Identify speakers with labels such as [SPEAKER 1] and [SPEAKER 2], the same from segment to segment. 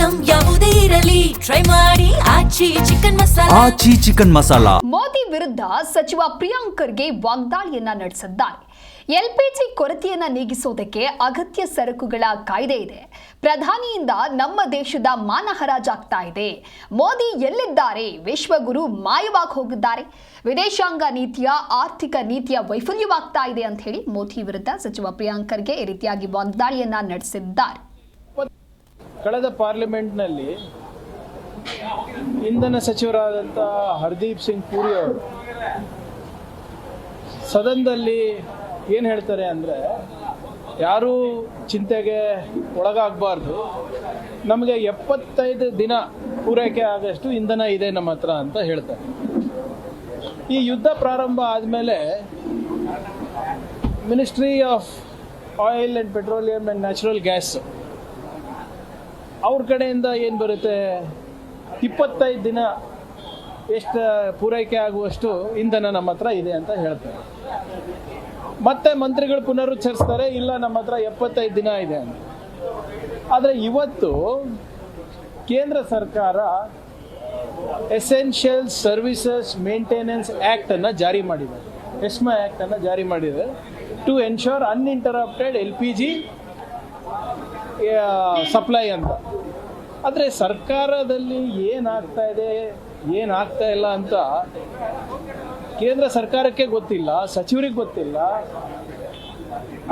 [SPEAKER 1] Item ಯಾವುದೇ ಇರಲಿ try ಮಾಡಿ ಆಚಿ ಚಿಕನ್ ಮಸಾಲಾ.
[SPEAKER 2] ಮೋದಿ ವಿರುದ್ಧ ಸಚಿವ ಪ್ರಿಯಾಂಕ್ ಖರ್ಗೆ ವಾಗ್ದಾಳಿಯನ್ನ ನಡೆಸಿದ್ದಾರೆ. ಎಲ್ಪಿಜಿ ಕೊರತೆಯನ್ನ ನೀಗಿಸುವುದಕ್ಕೆ ಅಗತ್ಯ ಸರಕುಗಳ ಕಾಯ್ದೆ ಇದೆ. ಪ್ರಧಾನಿಯಿಂದ ನಮ್ಮ ದೇಶದ ಮಾನ ಹರಾಜಾಗ್ತಾ ಇದೆ. ಮೋದಿ ಎಲ್ಲಿದ್ದಾರೆ? ವಿಶ್ವಗುರು ಮಾಯವಾಗಿ ಹೋಗಿದ್ದಾರೆ. ವಿದೇಶಾಂಗ ನೀತಿಯ ಆರ್ಥಿಕ ನೀತಿಯ ವೈಫಲ್ಯವಾಗ್ತಾ ಇದೆ ಅಂತ ಹೇಳಿ ಮೋದಿ ವಿರುದ್ಧ ಸಚಿವ ಪ್ರಿಯಾಂಕ್ ಖರ್ಗೆ ಈ ರೀತಿಯಾಗಿ ವಾಗ್ದಾಳಿಯನ್ನ ನಡೆಸಿದ್ದಾರೆ.
[SPEAKER 3] ಕಳೆದ ಪಾರ್ಲಿಮೆಂಟ್ನಲ್ಲಿ ಇಂಧನ ಸಚಿವರಾದಂಥ ಹರ್ದೀಪ್ ಸಿಂಗ್ ಪುರಿ ಅವರು ಸದನದಲ್ಲಿ ಏನು ಹೇಳ್ತಾರೆ ಅಂದರೆ, ಯಾರೂ ಚಿಂತೆಗೆ ಒಳಗಾಗಬಾರ್ದು, ನಮಗೆ 75 ದಿನ ಪೂರೈಕೆ ಆಗಷ್ಟು ಇಂಧನ ಇದೆ ನಮ್ಮ ಹತ್ರ ಅಂತ ಹೇಳ್ತಾರೆ. ಈ ಯುದ್ಧ ಪ್ರಾರಂಭ ಆದಮೇಲೆ ministry of oil and petroleum and natural gas ಅವ್ರ ಕಡೆಯಿಂದ ಏನು ಬರುತ್ತೆ, 25 ದಿನ ಎಷ್ಟು ಪೂರೈಕೆ ಆಗುವಷ್ಟು ಇಂಧನ ನಮ್ಮ ಹತ್ರ ಇದೆ ಅಂತ ಹೇಳ್ತಾರೆ. ಮತ್ತೆ ಮಂತ್ರಿಗಳು ಪುನರುಚ್ಚರಿಸ್ತಾರೆ, ಇಲ್ಲ ನಮ್ಮ ಹತ್ರ 75 ದಿನ ಇದೆ ಅಂತ. ಆದರೆ ಇವತ್ತು ಕೇಂದ್ರ ಸರ್ಕಾರ ಎಸೆನ್ಷಿಯಲ್ ಸರ್ವಿಸಸ್ ಮೇಂಟೆನೆನ್ಸ್ ಆ್ಯಕ್ಟನ್ನು ಜಾರಿ ಮಾಡಿದೆ, ಎಸ್ಮಾ ಆ್ಯಕ್ಟನ್ನು ಜಾರಿ ಮಾಡಿದೆ to ensure uninterrupted LPG supply ಅಂತ. ಆದರೆ ಸರ್ಕಾರದಲ್ಲಿ ಏನಾಗ್ತಾ ಇದೆ ಏನಾಗ್ತಾ ಇಲ್ಲ ಅಂತ ಕೇಂದ್ರ ಸರ್ಕಾರಕ್ಕೆ ಗೊತ್ತಿಲ್ಲ, ಸಚಿವರಿಗೆ ಗೊತ್ತಿಲ್ಲ,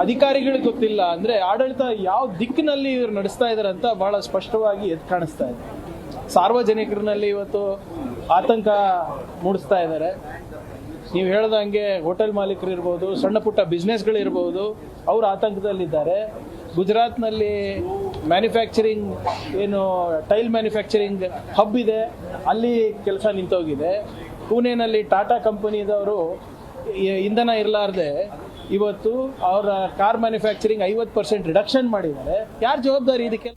[SPEAKER 3] ಅಧಿಕಾರಿಗಳಿಗೆ ಗೊತ್ತಿಲ್ಲ. ಅಂದರೆ ಆಡಳಿತ ಯಾವ ದಿಕ್ಕಿನಲ್ಲಿ ಇವರು ನಡೆಸ್ತಾ ಇದ್ದಾರೆ ಅಂತ ಭಾಳ ಸ್ಪಷ್ಟವಾಗಿ ಎದ್ದು ಕಾಣಿಸ್ತಾ ಇದೆ. ಸಾರ್ವಜನಿಕರಲ್ಲಿ ಇವತ್ತು ಆತಂಕ ಮೂಡಿಸ್ತಾ ಇದ್ದಾರೆ. ನೀವು ಹೇಳ್ದಂಗೆ ಹೋಟೆಲ್ ಮಾಲೀಕರು ಇರ್ಬೋದು, ಸಣ್ಣ ಪುಟ್ಟ ಬಿಸ್ನೆಸ್ಗಳಿರ್ಬೋದು, ಅವರು ಆತಂಕದಲ್ಲಿದ್ದಾರೆ. ಗುಜರಾತ್ನಲ್ಲಿ ಮ್ಯಾನುಫ್ಯಾಕ್ಚರಿಂಗ್ ಏನು ಟೈಲ್ ಮ್ಯಾನುಫ್ಯಾಕ್ಚರಿಂಗ್ ಹಬ್ ಇದೆ, ಅಲ್ಲಿ ಕೆಲಸ ನಿಂತೋಗಿದೆ. ಪುಣೆನಲ್ಲಿ ಟಾಟಾ ಕಂಪನಿದವರು ಇಂಧನ ಇರಲಾರ್ದೆ ಇವತ್ತು ಅವರ ಕಾರ್ ಮ್ಯಾನುಫ್ಯಾಕ್ಚರಿಂಗ್ 50% ರಿಡಕ್ಷನ್ ಮಾಡಿದ್ದಾರೆ. ಯಾರು ಜವಾಬ್ದಾರಿ ಇದಕ್ಕೆ?